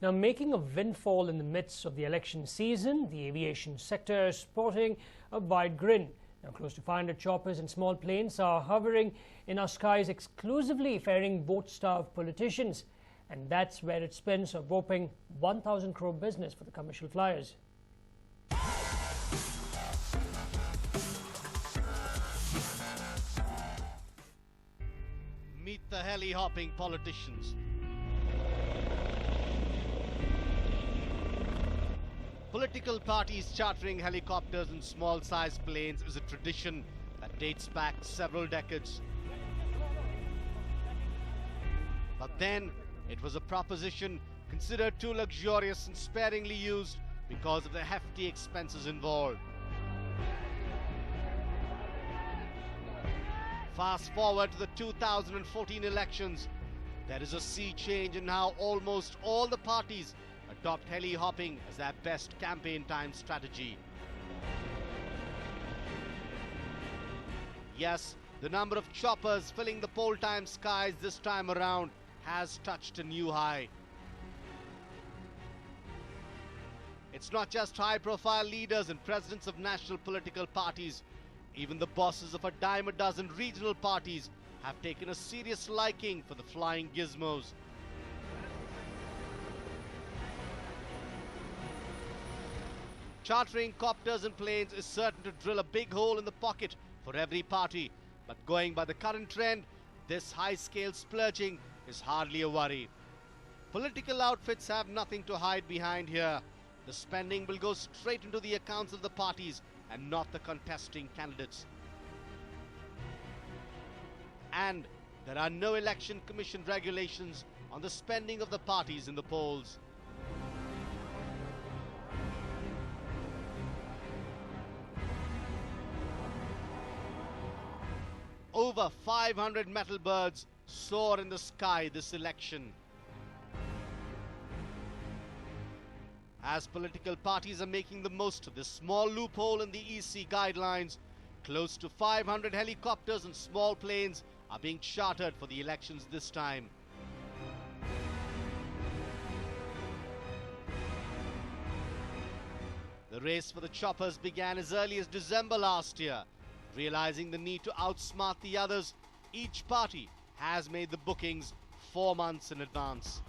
Now, making a windfall in the midst of the election season, the aviation sector is sporting a wide grin. Now, close to 500 choppers and small planes are hovering in our skies exclusively ferrying boat-starved politicians. And that's where it spends a whopping 1,000 crore business for the commercial flyers. Meet the heli-hopping politicians. Political parties chartering helicopters and small-sized planes is a tradition that dates back several decades. But then, it was a proposition considered too luxurious and sparingly used because of the hefty expenses involved. Fast forward to the 2014 elections, there is a sea change in how almost all the parties adopt heli-hopping as their best campaign time strategy. Yes, the number of choppers filling the poll time skies this time around has touched a new high. It's not just high-profile leaders and presidents of national political parties. Even the bosses of a dime a dozen regional parties have taken a serious liking for the flying gizmos. Chartering copters and planes is certain to drill a big hole in the pocket for every party. But going by the current trend, this high-scale splurging is hardly a worry. Political outfits have nothing to hide behind here. The spending will go straight into the accounts of the parties and not the contesting candidates. And there are no election commission regulations on the spending of the parties in the polls. Over 500 metal birds soar in the sky this election. As political parties are making the most of this small loophole in the EC guidelines, close to 500 helicopters and small planes are being chartered for the elections this time. The race for the choppers began as early as December last year. Realizing the need to outsmart the others, each party has made the bookings 4 months in advance.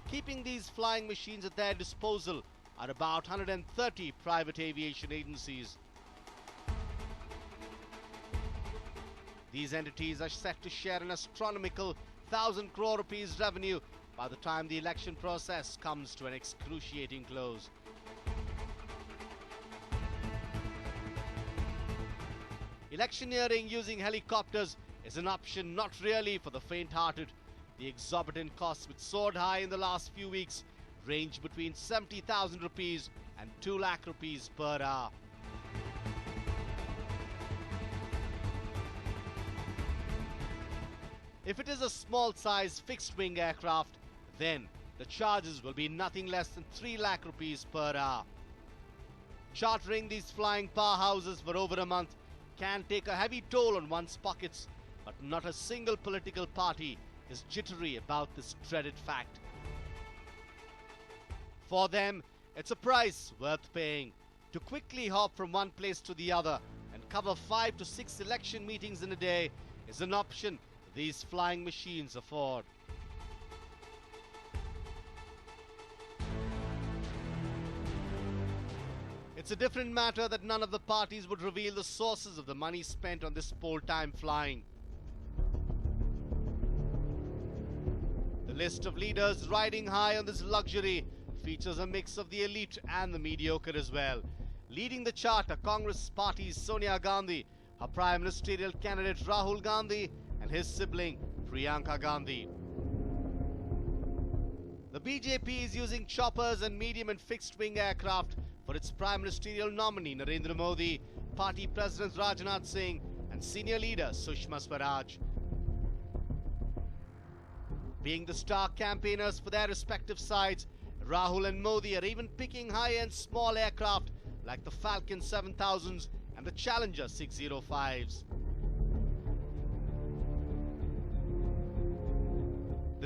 Keeping these flying machines at their disposal are about 130 private aviation agencies. These entities are set to share an astronomical 1,000 crore rupees revenue by the time the election process comes to an excruciating close. Electioneering using helicopters is an option not really for the faint-hearted. The exorbitant costs, which soared high in the last few weeks, range between 70,000 rupees and 2 lakh rupees per hour. If it is a small-size fixed-wing aircraft, then the charges will be nothing less than 3 lakh rupees per hour. Chartering these flying powerhouses for over a month can take a heavy toll on one's pockets, but not a single political party is jittery about this dreaded fact. For them, it's a price worth paying. To quickly hop from one place to the other and cover 5 to 6 election meetings in a day is an option these flying machines afford. It's a different matter that none of the parties would reveal the sources of the money spent on this poll time flying. The list of leaders riding high on this luxury features a mix of the elite and the mediocre as well. Leading the chart are Congress Party's Sonia Gandhi, her prime ministerial candidate Rahul Gandhi, and his sibling Priyanka Gandhi. The BJP is using choppers and medium and fixed-wing aircraft for its prime ministerial nominee Narendra Modi, party president Rajnath Singh, and senior leader Sushma Swaraj. Being the star campaigners for their respective sides, Rahul and Modi are even picking high-end small aircraft like the Falcon 7000s and the Challenger 605s.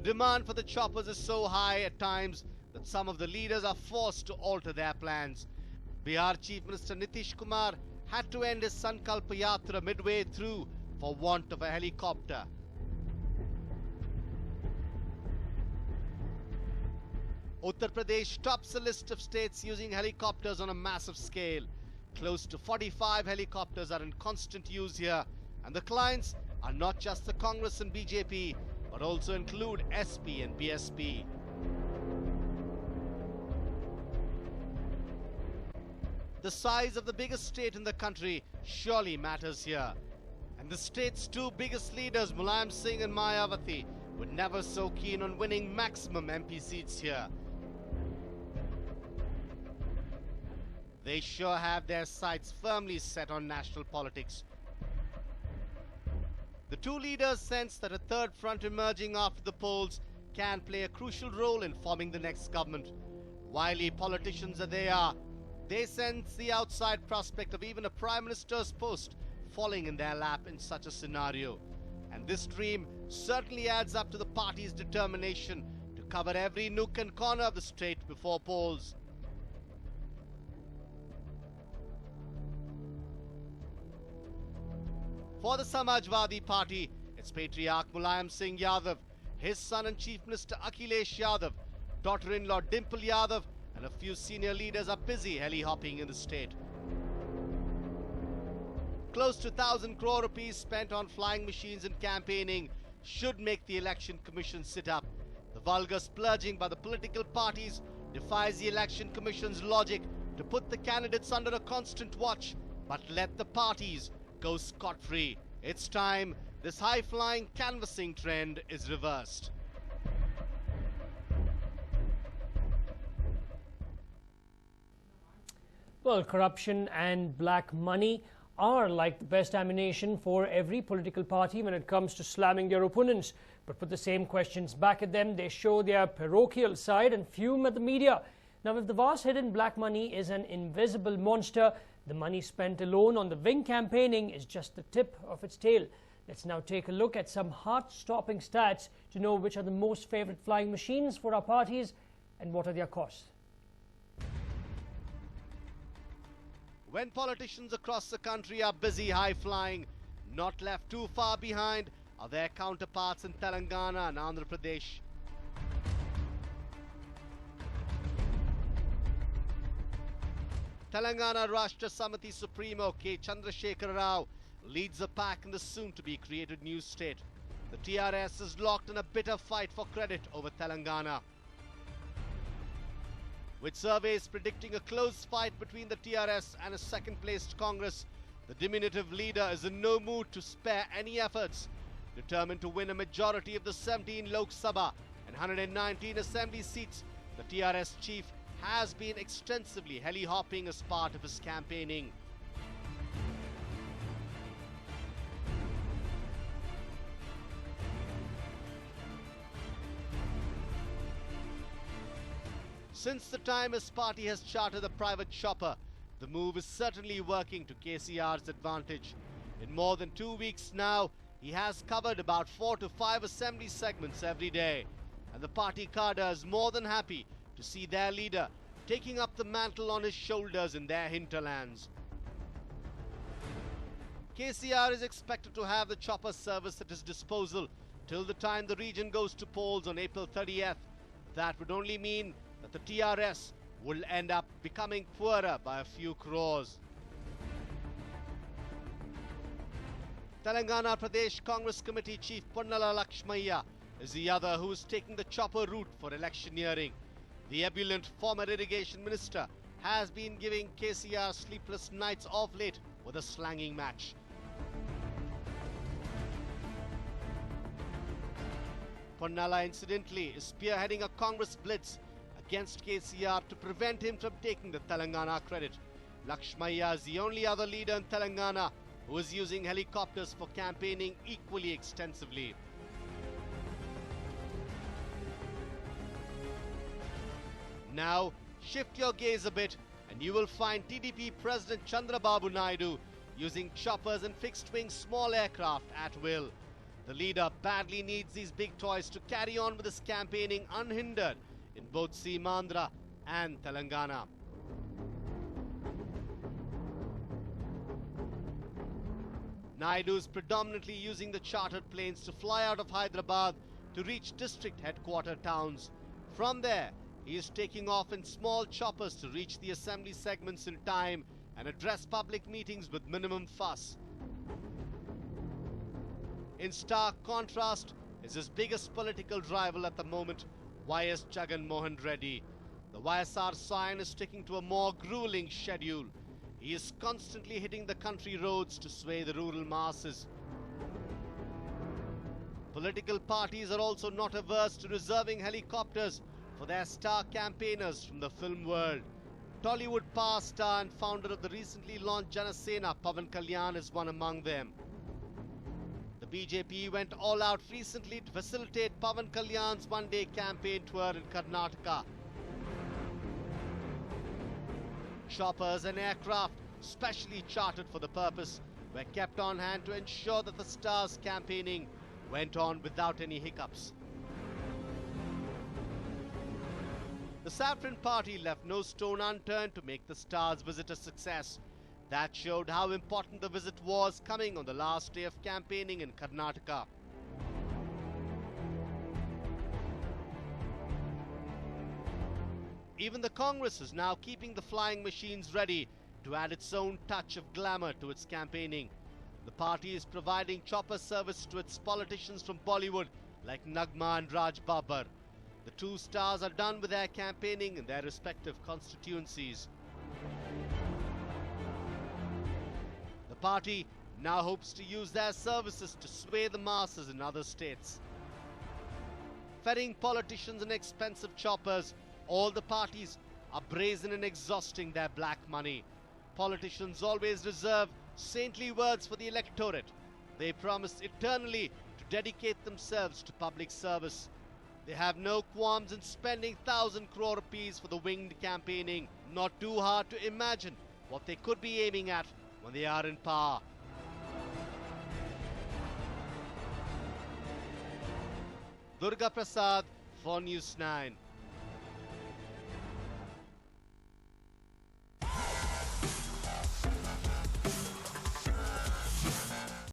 demand for the choppers is so high at times that some of the leaders are forced to alter their plans. Bihar Chief Minister Nitish Kumar had to end his Sankalpa Yatra midway through for want of a helicopter. Uttar Pradesh tops the list of states using helicopters on a massive scale. Close to 45 helicopters are in constant use here, and the clients are not just the Congress and BJP, but also include SP and BSP. The size of the biggest state in the country surely matters here. And the state's two biggest leaders, Mulayam Singh and Mayawati, were never so keen on winning maximum MP seats here. They sure have their sights firmly set on national politics. The two leaders sense that a third front emerging after the polls can play a crucial role in forming the next government. Wily politicians as they are, they sense the outside prospect of even a Prime Minister's post falling in their lap in such a scenario. And this dream certainly adds up to the party's determination to cover every nook and corner of the state before polls. For the Samajwadi Party, its patriarch Mulayam Singh Yadav, his son and Chief Minister Akhilesh Yadav, daughter-in-law Dimple Yadav, and a few senior leaders are busy heli-hopping in the state. Close to 1,000 crore rupees spent on flying machines and campaigning should make the Election Commission sit up. The vulgar splurging by the political parties defies the Election Commission's logic to put the candidates under a constant watch, but let the parties go scot-free. It's time this high-flying canvassing trend is reversed. Well, corruption and black money are like the best ammunition for every political party when it comes to slamming their opponents. But put the same questions back at them, they show their parochial side and fume at the media. Now, if the vast hidden black money is an invisible monster, the money spent alone on the wing campaigning is just the tip of its tail. Let's now take a look at some heart-stopping stats to know which are the most favourite flying machines for our parties and what are their costs. When politicians across the country are busy high-flying, not left too far behind are their counterparts in Telangana and Andhra Pradesh. Telangana Rashtra Samiti Supremo K. Chandrasekhar Rao leads the pack in the soon-to-be created new state. The TRS is locked in a bitter fight for credit over Telangana. With surveys predicting a close fight between the TRS and a second-placed Congress, the diminutive leader is in no mood to spare any efforts. Determined to win a majority of the 17 Lok Sabha and 119 assembly seats, the TRS chief has been extensively heli-hopping as part of his campaigning. Since the time his party has chartered a private chopper, the move is certainly working to KCR's advantage. In more than 2 weeks now, he has covered about 4 to 5 assembly segments every day, and the party cadre is more than happy to see their leader taking up the mantle on his shoulders in their hinterlands. KCR is expected to have the chopper service at his disposal till the time the region goes to polls on April 30th. That would only mean that the TRS will end up becoming poorer by a few crores. Telangana Pradesh Congress Committee Chief Ponnala Lakshmaiah is the other who is taking the chopper route for electioneering. The ebullient former irrigation minister has been giving KCR sleepless nights of late with a slanging match. Ponnala, incidentally, is spearheading a Congress blitz against KCR to prevent him from taking the Telangana credit. Lakshmaiah is the only other leader in Telangana who is using helicopters for campaigning equally extensively. Now, shift your gaze a bit and you will find TDP President Chandrababu Naidu using choppers and fixed-wing small aircraft at will. The leader badly needs these big toys to carry on with his campaigning unhindered in both Seemandhra and Telangana. Naidu is predominantly using the chartered planes to fly out of Hyderabad to reach district headquarter towns. From there, he is taking off in small choppers to reach the assembly segments in time and address public meetings with minimum fuss. In stark contrast is his biggest political rival at the moment, YS Jagan Mohan Reddy. The YSR scion is sticking to a more grueling schedule. He is constantly hitting the country roads to sway the rural masses. Political parties are also not averse to reserving helicopters for their star campaigners from the film world. Tollywood power star and founder of the recently launched Janasena, Pavan Kalyan, is one among them. The BJP went all out recently to facilitate Pavan Kalyan's one-day campaign tour in Karnataka. Choppers and aircraft, specially chartered for the purpose, were kept on hand to ensure that the star's campaigning went on without any hiccups. The Saffron Party left no stone unturned to make the star's visit a success. That showed how important the visit was, coming on the last day of campaigning in Karnataka. Even the Congress is now keeping the flying machines ready to add its own touch of glamour to its campaigning. The party is providing chopper service to its politicians from Bollywood like Nagma and Raj Babbar. The two stars are done with their campaigning in their respective constituencies. The party now hopes to use their services to sway the masses in other states. Ferrying politicians in expensive choppers, all the parties are brazen in exhausting their black money. Politicians always reserve saintly words for the electorate. They promise eternally to dedicate themselves to public service. They have no qualms in spending 1,000 crore rupees for the winged campaigning. Not too hard to imagine what they could be aiming at when they are in power. Durga Prasad for News 9.